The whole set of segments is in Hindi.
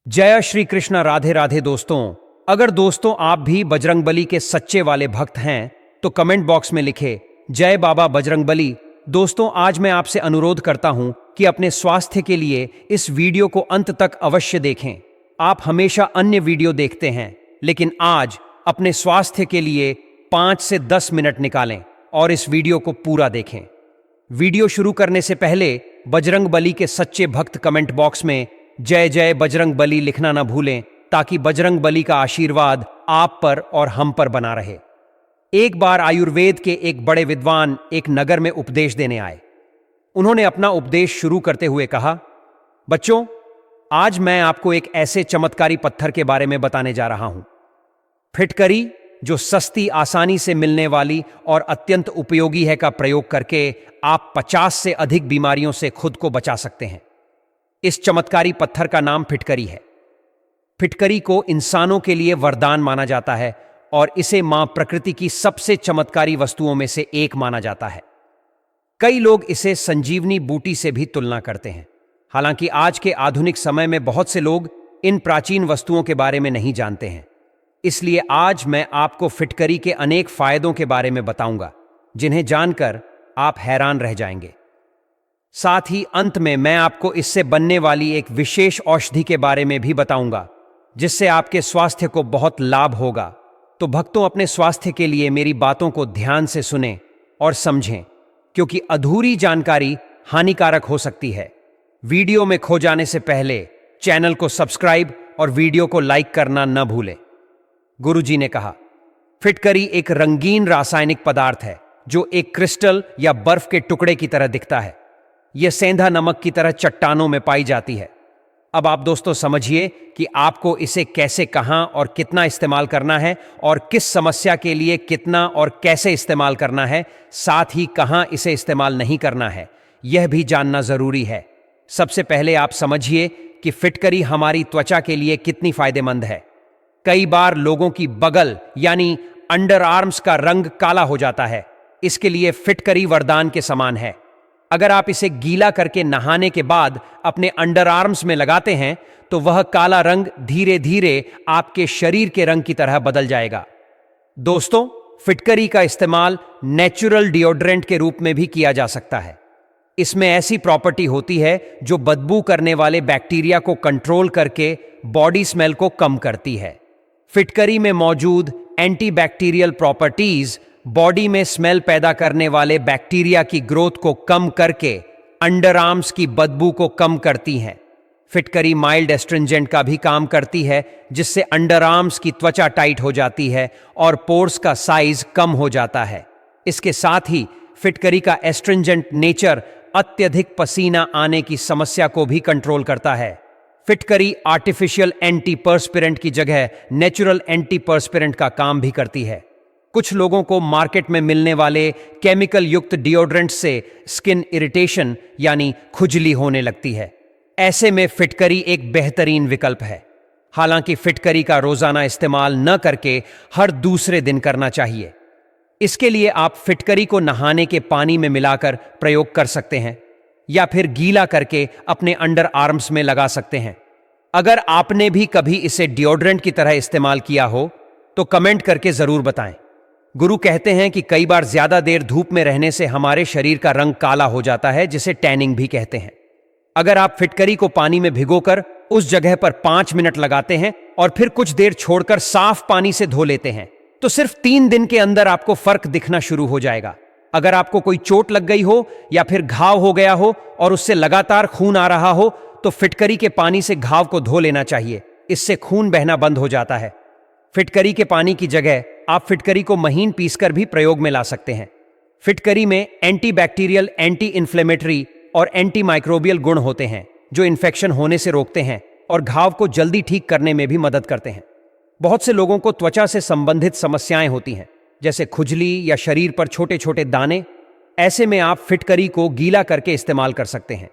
जय श्री कृष्ण। राधे राधे दोस्तों। अगर दोस्तों आप भी बजरंगबली के सच्चे वाले भक्त हैं तो कमेंट बॉक्स में लिखे जय बाबा बजरंगबली। दोस्तों आज मैं आपसे अनुरोध करता हूं कि अपने स्वास्थ्य के लिए इस वीडियो को अंत तक अवश्य देखें। आप हमेशा अन्य वीडियो देखते हैं लेकिन आज अपने स्वास्थ्य के लिए 5 से 10 मिनट निकालें और इस वीडियो को पूरा देखें। वीडियो शुरू करने से पहले बजरंगबली के सच्चे भक्त कमेंट बॉक्स में जय जय बजरंगबली लिखना ना भूलें ताकि बजरंगबली का आशीर्वाद आप पर और हम पर बना रहे। एक बार आयुर्वेद के एक बड़े विद्वान एक नगर में उपदेश देने आए। उन्होंने अपना उपदेश शुरू करते हुए कहा, बच्चों आज मैं आपको एक ऐसे चमत्कारी पत्थर के बारे में बताने जा रहा हूं, फिटकरी, जो सस्ती, आसानी से मिलने वाली और अत्यंत उपयोगी है, का प्रयोग करके आप 50 से अधिक बीमारियों से खुद को बचा सकते हैं। इस चमत्कारी पत्थर का नाम फिटकरी है। फिटकरी को इंसानों के लिए वरदान माना जाता है और इसे मां प्रकृति की सबसे चमत्कारी वस्तुओं में से एक माना जाता है। कई लोग इसे संजीवनी बूटी से भी तुलना करते हैं। हालांकि आज के आधुनिक समय में बहुत से लोग इन प्राचीन वस्तुओं के बारे में नहीं जानते हैं। इसलिए आज मैं आपको फिटकरी के अनेक फायदों के बारे में बताऊंगा जिन्हें जानकर आप हैरान रह जाएंगे। साथ ही अंत में मैं आपको इससे बनने वाली एक विशेष औषधि के बारे में भी बताऊंगा जिससे आपके स्वास्थ्य को बहुत लाभ होगा। तो भक्तों, अपने स्वास्थ्य के लिए मेरी बातों को ध्यान से सुनें और समझें, क्योंकि अधूरी जानकारी हानिकारक हो सकती है। वीडियो में खो जाने से पहले चैनल को सब्सक्राइब और वीडियो को लाइक करना न भूलें। गुरुजी ने कहा, फिटकरी एक रंगीन रासायनिक पदार्थ है जो एक क्रिस्टल या बर्फ के टुकड़े की तरह दिखता है। यह सेंधा नमक की तरह चट्टानों में पाई जाती है। अब आप दोस्तों समझिए कि आपको इसे कैसे, कहां और कितना इस्तेमाल करना है और किस समस्या के लिए कितना और कैसे इस्तेमाल करना है, साथ ही कहां इसे इस्तेमाल नहीं करना है, यह भी जानना जरूरी है। सबसे पहले आप समझिए कि फिटकरी हमारी त्वचा के लिए कितनी फायदेमंद है। कई बार लोगों की बगल यानी अंडर आर्म्स का रंग काला हो जाता है। इसके लिए फिटकरी वरदान के समान है। अगर आप इसे गीला करके नहाने के बाद अपने अंडर आर्म्स में लगाते हैं तो वह काला रंग धीरे धीरे आपके शरीर के रंग की तरह बदल जाएगा। दोस्तों, फिटकरी का इस्तेमाल नेचुरल डिओड्रेंट के रूप में भी किया जा सकता है। इसमें ऐसी प्रॉपर्टी होती है जो बदबू करने वाले बैक्टीरिया को कंट्रोल करके बॉडी स्मेल को कम करती है। फिटकरी में मौजूद एंटीबैक्टीरियल प्रॉपर्टीज बॉडी में स्मेल पैदा करने वाले बैक्टीरिया की ग्रोथ को कम करके अंडर आर्म्स की बदबू को कम करती हैं। फिटकरी माइल्ड एस्ट्रिंजेंट का भी काम करती है, जिससे अंडर आर्म्स की त्वचा टाइट हो जाती है और पोर्स का साइज कम हो जाता है। इसके साथ ही फिटकरी का एस्ट्रिंजेंट नेचर अत्यधिक पसीना आने की समस्या को भी कंट्रोल करता है। फिटकरी आर्टिफिशियल एंटीपर्स्पिरेंट की जगह नेचुरल एंटीपर्स्पिरेंट का काम भी करती है। कुछ लोगों को मार्केट में मिलने वाले केमिकल युक्त डिओड्रेंट से स्किन इरिटेशन यानी खुजली होने लगती है। ऐसे में फिटकरी एक बेहतरीन विकल्प है। हालांकि फिटकरी का रोजाना इस्तेमाल न करके हर दूसरे दिन करना चाहिए। इसके लिए आप फिटकरी को नहाने के पानी में मिलाकर प्रयोग कर सकते हैं या फिर गीला करके अपने अंडर आर्म्स में लगा सकते हैं। अगर आपने भी कभी इसे डिओड्रेंट की तरह इस्तेमाल किया हो तो कमेंट करके जरूर बताएं। गुरु कहते हैं कि कई बार ज्यादा देर धूप में रहने से हमारे शरीर का रंग काला हो जाता है, जिसे टैनिंग भी कहते हैं। अगर आप फिटकरी को पानी में भिगोकर उस जगह पर 5 मिनट लगाते हैं और फिर कुछ देर छोड़कर साफ पानी से धो लेते हैं तो सिर्फ 3 दिन के अंदर आपको फर्क दिखना शुरू हो जाएगा। अगर आपको कोई चोट लग गई हो या फिर घाव हो गया हो और उससे लगातार खून आ रहा हो तो फिटकरी के पानी से घाव को धो लेना चाहिए। इससे खून बहना बंद हो जाता है। फिटकरी के पानी की जगह आप फिटकरी को महीन पीसकर भी प्रयोग में ला सकते हैं। फिटकरी में एंटीबैक्टीरियल, एंटी इन्फ्लेमेटरी और एंटी माइक्रोबियल गुण होते हैं जो इन्फेक्शन होने से रोकते हैं और घाव को जल्दी ठीक करने में भी मदद करते हैं। बहुत से लोगों को त्वचा से संबंधित समस्याएं होती हैं, जैसे खुजली या शरीर पर छोटे छोटे दाने। ऐसे में आप फिटकरी को गीला करके इस्तेमाल कर सकते हैं।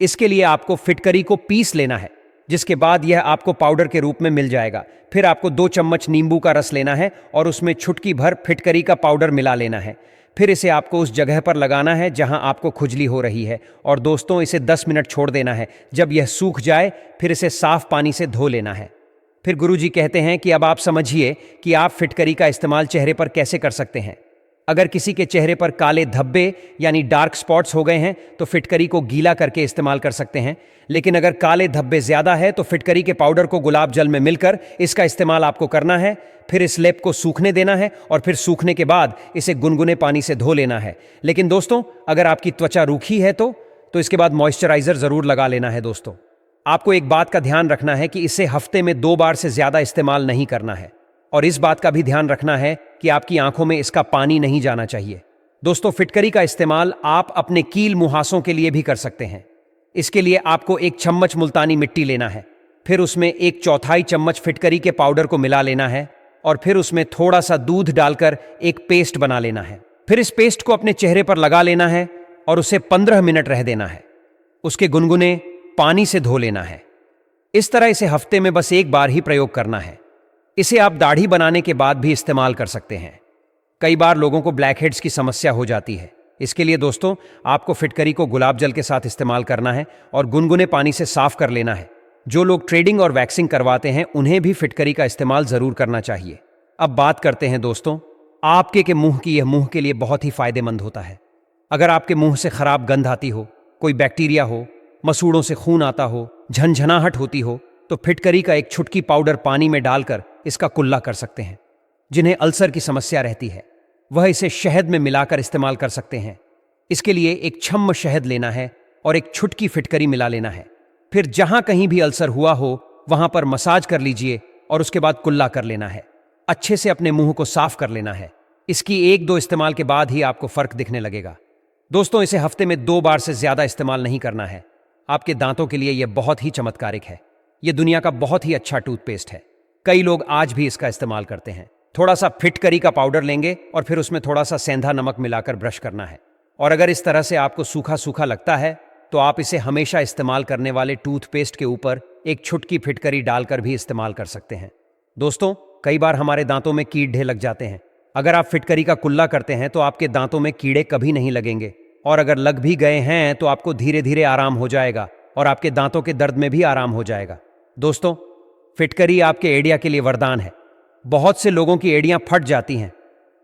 इसके लिए आपको फिटकरी को पीस लेना है, जिसके बाद यह आपको पाउडर के रूप में मिल जाएगा। फिर आपको 2 चम्मच नींबू का रस लेना है और उसमें चुटकी भर फिटकरी का पाउडर मिला लेना है। फिर इसे आपको उस जगह पर लगाना है जहां आपको खुजली हो रही है और दोस्तों इसे 10 मिनट छोड़ देना है। जब यह सूख जाए फिर इसे साफ पानी से धो लेना है। फिर गुरुजी कहते हैं कि अब आप समझिए कि आप फिटकरी का इस्तेमाल चेहरे पर कैसे कर सकते हैं। अगर किसी के चेहरे पर काले धब्बे यानी डार्क स्पॉट्स हो गए हैं तो फिटकरी को गीला करके इस्तेमाल कर सकते हैं। लेकिन अगर काले धब्बे ज्यादा है तो फिटकरी के पाउडर को गुलाब जल में मिलकर इसका इस्तेमाल आपको करना है। फिर इस लेप को सूखने देना है और फिर सूखने के बाद इसे गुनगुने पानी से धो लेना है। लेकिन दोस्तों अगर आपकी त्वचा रूखी है तो इसके बाद मॉइस्चराइजर जरूर लगा लेना है। दोस्तों आपको एक बात का ध्यान रखना है कि इसे हफ्ते में 2 बार से ज्यादा इस्तेमाल नहीं करना है और इस बात का भी ध्यान रखना है कि आपकी आंखों में इसका पानी नहीं जाना चाहिए। दोस्तों फिटकरी का इस्तेमाल आप अपने कील मुहासों के लिए भी कर सकते हैं। इसके लिए आपको 1 चम्मच मुल्तानी मिट्टी लेना है, फिर उसमें 1/4 चम्मच फिटकरी के पाउडर को मिला लेना है और फिर उसमें थोड़ा सा दूध डालकर एक पेस्ट बना लेना है। फिर इस पेस्ट को अपने चेहरे पर लगा लेना है और उसे 15 मिनट रह देना है। उसके गुनगुने पानी से धो लेना है। इस तरह इसे हफ्ते में बस 1 बार ही प्रयोग करना है। इसे आप दाढ़ी बनाने के बाद भी इस्तेमाल कर सकते हैं। कई बार लोगों को ब्लैक हेड्स की समस्या हो जाती है। इसके लिए दोस्तों आपको फिटकरी को गुलाब जल के साथ इस्तेमाल करना है और गुनगुने पानी से साफ कर लेना है। जो लोग ट्रेडिंग और वैक्सिंग करवाते हैं उन्हें भी फिटकरी का इस्तेमाल जरूर करना चाहिए। अब बात करते हैं दोस्तों आपके के मुंह की। यह मुंह के लिए बहुत ही फायदेमंद होता है। अगर आपके मुंह से खराब गंध आती हो, कोई बैक्टीरिया हो, मसूड़ों से खून आता हो, झनझनाहट होती हो तो फिटकरी का 1 चुटकी पाउडर पानी में डालकर इसका कुल्ला कर सकते हैं। जिन्हें अल्सर की समस्या रहती है वह इसे शहद में मिलाकर इस्तेमाल कर सकते हैं। इसके लिए 1 छम्म शहद लेना है और 1 चुटकी फिटकरी मिला लेना है। फिर जहां कहीं भी अल्सर हुआ हो वहां पर मसाज कर लीजिए और उसके बाद कुल्ला कर लेना है। अच्छे से अपने मुंह को साफ कर लेना है। इसकी 1-2 इस्तेमाल के बाद ही आपको फर्क दिखने लगेगा। दोस्तों इसे हफ्ते में 2 बार से ज्यादा इस्तेमाल नहीं करना है। आपके दांतों के लिए यह बहुत ही चमत्कारिक है। यह दुनिया का बहुत ही अच्छा टूथपेस्ट है। कई लोग आज भी इसका इस्तेमाल करते हैं। थोड़ा सा फिटकरी का पाउडर लेंगे और फिर उसमें थोड़ा सा सेंधा नमक मिलाकर ब्रश करना है। और अगर इस तरह से आपको सूखा सूखा लगता है तो आप इसे हमेशा इस्तेमाल करने वाले टूथपेस्ट के ऊपर 1 चुटकी फिटकरी डालकर भी इस्तेमाल कर सकते हैं। दोस्तों कई बार हमारे दांतों में कीड़े लग जाते हैं। अगर आप फिटकरी का कुल्ला करते हैं तो आपके दांतों में कीड़े कभी नहीं लगेंगे और अगर लग भी गए हैं तो आपको धीरे धीरे आराम हो जाएगा और आपके दांतों के दर्द में भी आराम हो जाएगा। दोस्तों फिटकरी आपके एड़िया के लिए वरदान है। बहुत से लोगों की एड़ियां फट जाती हैं।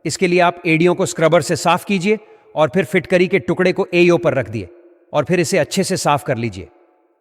इसके लिए आप एड़ियों को स्क्रबर से साफ कीजिए और फिर फिटकरी के टुकड़े को एयो पर रख दिए और फिर इसे अच्छे से साफ कर लीजिए।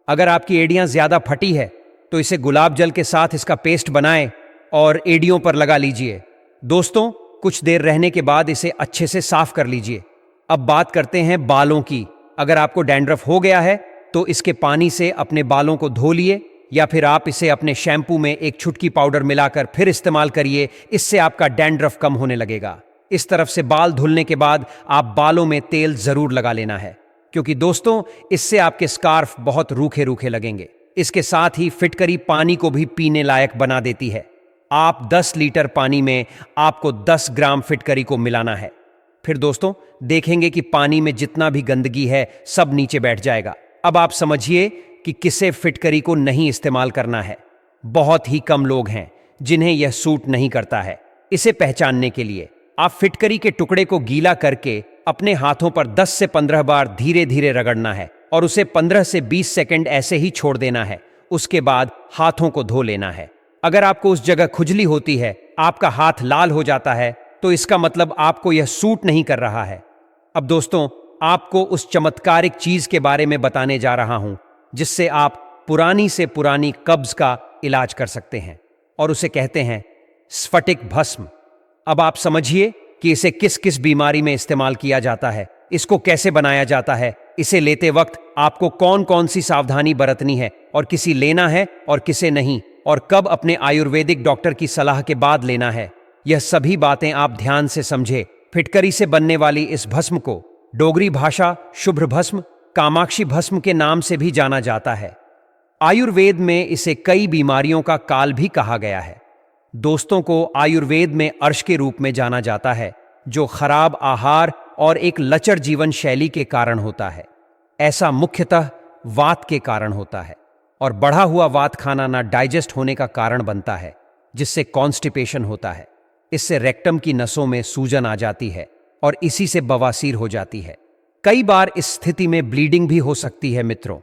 अगर आपकी एड़ियां ज्यादा फटी है तो इसे गुलाब जल के साथ इसका पेस्ट बनाएं और एड़ियों पर लगा लीजिए। दोस्तों कुछ देर रहने के बाद इसे अच्छे से साफ कर लीजिए। अब बात करते हैं बालों की। अगर आपको डैंड्रफ हो गया है तो इसके पानी से अपने बालों को धो लिए या फिर आप इसे अपने शैम्पू में 1 चुटकी पाउडर मिलाकर फिर इस्तेमाल करिए। इससे आपका डैंड्रफ कम होने लगेगा। इस तरफ से बाल धुलने के बाद आप बालों में तेल जरूर लगा लेना है क्योंकि दोस्तों इससे आपके स्कार्फ बहुत रूखे रूखे लगेंगे। इसके साथ ही फिटकरी पानी को भी पीने लायक बना देती है। आप 10 लीटर पानी में आपको 10 ग्राम फिटकरी को मिलाना है। फिर दोस्तों देखेंगे कि पानी में जितना भी गंदगी है सब नीचे बैठ जाएगा। अब आप समझिए कि किसे फिटकरी को नहीं इस्तेमाल करना है। बहुत ही कम लोग हैं जिन्हें यह सूट नहीं करता है। इसे पहचानने के लिए आप फिटकरी के टुकड़े को गीला करके अपने हाथों पर 10 से 15 बार धीरे धीरे रगड़ना है और उसे 15 से 20 सेकंड ऐसे ही छोड़ देना है। उसके बाद हाथों को धो लेना है। अगर आपको उस जगह खुजली होती है, आपका हाथ लाल हो जाता है तो इसका मतलब आपको यह सूट नहीं कर रहा है। अब दोस्तों आपको उस चमत्कारिक चीज के बारे में बताने जा रहा हूं जिससे आप पुरानी से पुरानी कब्ज का इलाज कर सकते हैं और उसे कहते हैं स्फटिक भस्म। अब आप समझिए कि इसे किस किस बीमारी में इस्तेमाल किया जाता है, इसको कैसे बनाया जाता है, इसे लेते वक्त आपको कौन कौन सी सावधानी बरतनी है और किसी लेना है और किसे नहीं, और कब अपने आयुर्वेदिक डॉक्टर की सलाह के बाद लेना है। यह सभी बातें आप ध्यान से समझे। फिटकरी से बनने वाली इस भस्म को डोगरी भाषा शुभ्र भस्म, कामाक्षी भस्म के नाम से भी जाना जाता है। आयुर्वेद में इसे कई बीमारियों का काल भी कहा गया है। दोस्तों को आयुर्वेद में अर्श के रूप में जाना जाता है जो खराब आहार और एक लचर जीवन शैली के कारण होता है। ऐसा मुख्यतः वात के कारण होता है और बढ़ा हुआ वात खाना ना डाइजेस्ट होने का कारण बनता है जिससे कॉन्स्टिपेशन होता है। इससे रेक्टम की नसों में सूजन आ जाती है और इसी से बवासीर हो जाती है। कई बार इस स्थिति में ब्लीडिंग भी हो सकती है मित्रों।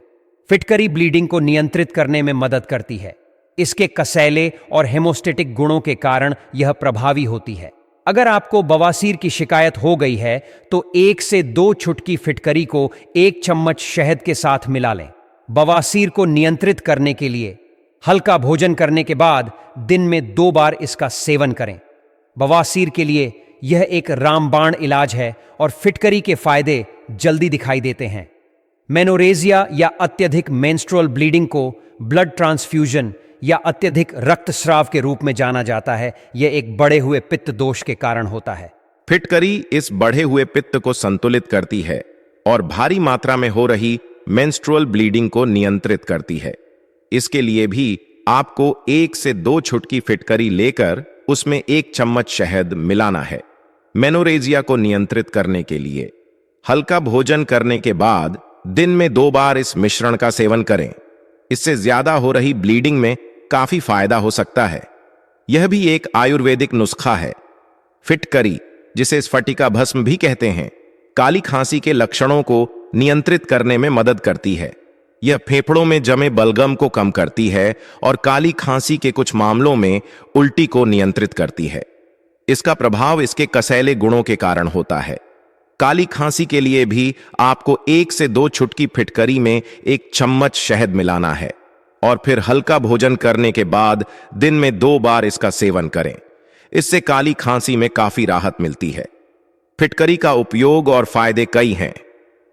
फिटकरी ब्लीडिंग को नियंत्रित करने में मदद करती है। इसके कसैले और हेमोस्टेटिक गुणों के कारण यह प्रभावी होती है। अगर आपको बवासीर की शिकायत हो गई है तो 1 से 2 चुटकी फिटकरी को 1 चम्मच शहद के साथ मिला लें। बवासीर को नियंत्रित करने के लिए हल्का भोजन करने के बाद दिन में 2 बार इसका सेवन करें। बवासीर के लिए यह एक रामबाण इलाज है और फिटकरी के फायदे जल्दी दिखाई देते हैं। मेनोरेजिया या अत्यधिक मेंस्ट्रुअल ब्लीडिंग को ब्लड ट्रांसफ्यूजन या अत्यधिक रक्तस्राव के रूप में जाना जाता है। यह एक बढ़े हुए पित्त दोष के कारण होता है। फिटकरी इस बढ़े हुए पित्त को संतुलित करती है और भारी मात्रा में हो रही मेंस्ट्रुअल ब्लीडिंग को नियंत्रित करती है। इसके लिए भी आपको 1 से 2 चुटकी फिटकरी लेकर उसमें 1 चम्मच शहद मिलाना है। मेनोरेजिया को नियंत्रित करने के लिए हल्का भोजन करने के बाद दिन में 2 बार इस मिश्रण का सेवन करें। इससे ज्यादा हो रही ब्लीडिंग में काफी फायदा हो सकता है। यह भी एक आयुर्वेदिक नुस्खा है। फिटकरी, जिसे स्फटिका भस्म भी कहते हैं, काली खांसी के लक्षणों को नियंत्रित करने में मदद करती है। यह फेफड़ों में जमे बलगम को कम करती है और काली खांसी के कुछ मामलों में उल्टी को नियंत्रित करती है। इसका प्रभाव इसके कसैले गुणों के कारण होता है। काली खांसी के लिए भी आपको 1 से 2 चुटकी फिटकरी में 1 चम्मच शहद मिलाना है और फिर हल्का भोजन करने के बाद दिन में 2 बार इसका सेवन करें। इससे काली खांसी में काफी राहत मिलती है। फिटकरी का उपयोग और फायदे कई हैं।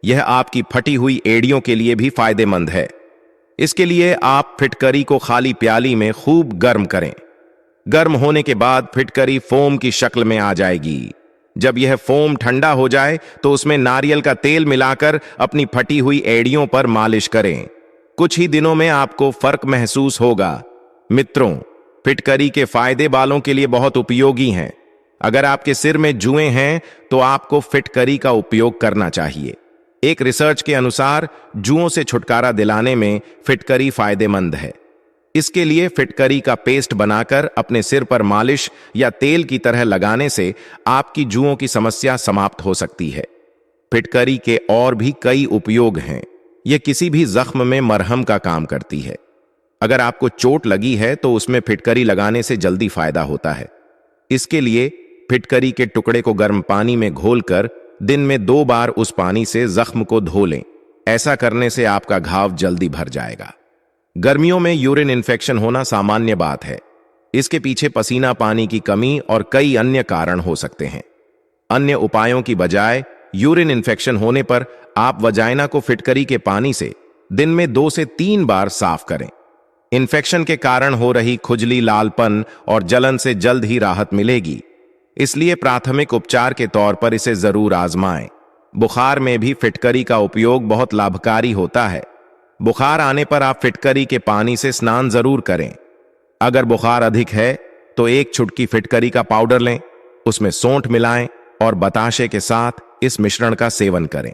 यह आपकी फटी हुई एड़ियों के लिए भी फायदेमंद है। इसके लिए आप फिटकरी को खाली प्याली में खूब गर्म करें। गर्म होने के बाद फिटकरी फोम की शक्ल में आ जाएगी। जब यह फोम ठंडा हो जाए तो उसमें नारियल का तेल मिलाकर अपनी फटी हुई एड़ियों पर मालिश करें। कुछ ही दिनों में आपको फर्क महसूस होगा। मित्रों, फिटकरी के फायदे बालों के लिए बहुत उपयोगी हैं। अगर आपके सिर में जुएं हैं तो आपको फिटकरी का उपयोग करना चाहिए। एक रिसर्च के अनुसार जुओं से छुटकारा दिलाने में फिटकरी फायदेमंद है। इसके लिए फिटकरी का पेस्ट बनाकर अपने सिर पर मालिश या तेल की तरह लगाने से आपकी जुओं की समस्या समाप्त हो सकती है। फिटकरी के और भी कई उपयोग हैं। यह किसी भी जख्म में मरहम का काम करती है। अगर आपको चोट लगी है तो उसमें फिटकरी लगाने से जल्दी फायदा होता है। इसके लिए फिटकरी के टुकड़े को गर्म पानी में घोलकर दिन में 2 बार उस पानी से जख्म को धो लें। ऐसा करने से आपका घाव जल्दी भर जाएगा। गर्मियों में यूरिन इन्फेक्शन होना सामान्य बात है। इसके पीछे पसीना, पानी की कमी और कई अन्य कारण हो सकते हैं। अन्य उपायों की बजाय यूरिन इन्फेक्शन होने पर आप वजाइना को फिटकरी के पानी से दिन में 2 से 3 बार साफ करें। इन्फेक्शन के कारण हो रही खुजली, लालपन और जलन से जल्द ही राहत मिलेगी। इसलिए प्राथमिक उपचार के तौर पर इसे जरूर आजमाएं। बुखार में भी फिटकरी का उपयोग बहुत लाभकारी होता है। बुखार आने पर आप फिटकरी के पानी से स्नान जरूर करें। अगर बुखार अधिक है तो 1 चुटकी फिटकरी का पाउडर लें, उसमें सौंठ मिलाएं और बताशे के साथ इस मिश्रण का सेवन करें।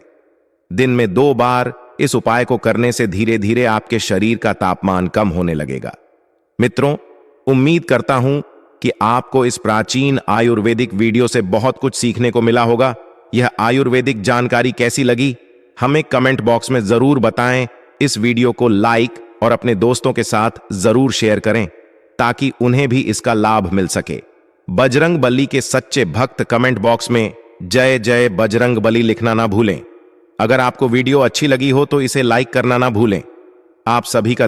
दिन में 2 बार इस उपाय को करने से धीरे धीरे आपके शरीर का तापमान कम होने लगेगा। मित्रों, उम्मीद करता हूं कि आपको इस प्राचीन आयुर्वेदिक वीडियो से बहुत कुछ सीखने को मिला होगा। यह आयुर्वेदिक जानकारी कैसी लगी हमें कमेंट बॉक्स में जरूर बताएं। इस वीडियो को लाइक और अपने दोस्तों के साथ जरूर शेयर करें ताकि उन्हें भी इसका लाभ मिल सके। बजरंग बली के सच्चे भक्त कमेंट बॉक्स में जय जय बजरंग बली लिखना ना भूलें। अगर आपको वीडियो अच्छी लगी हो तो इसे लाइक करना ना भूलें। आप सभी का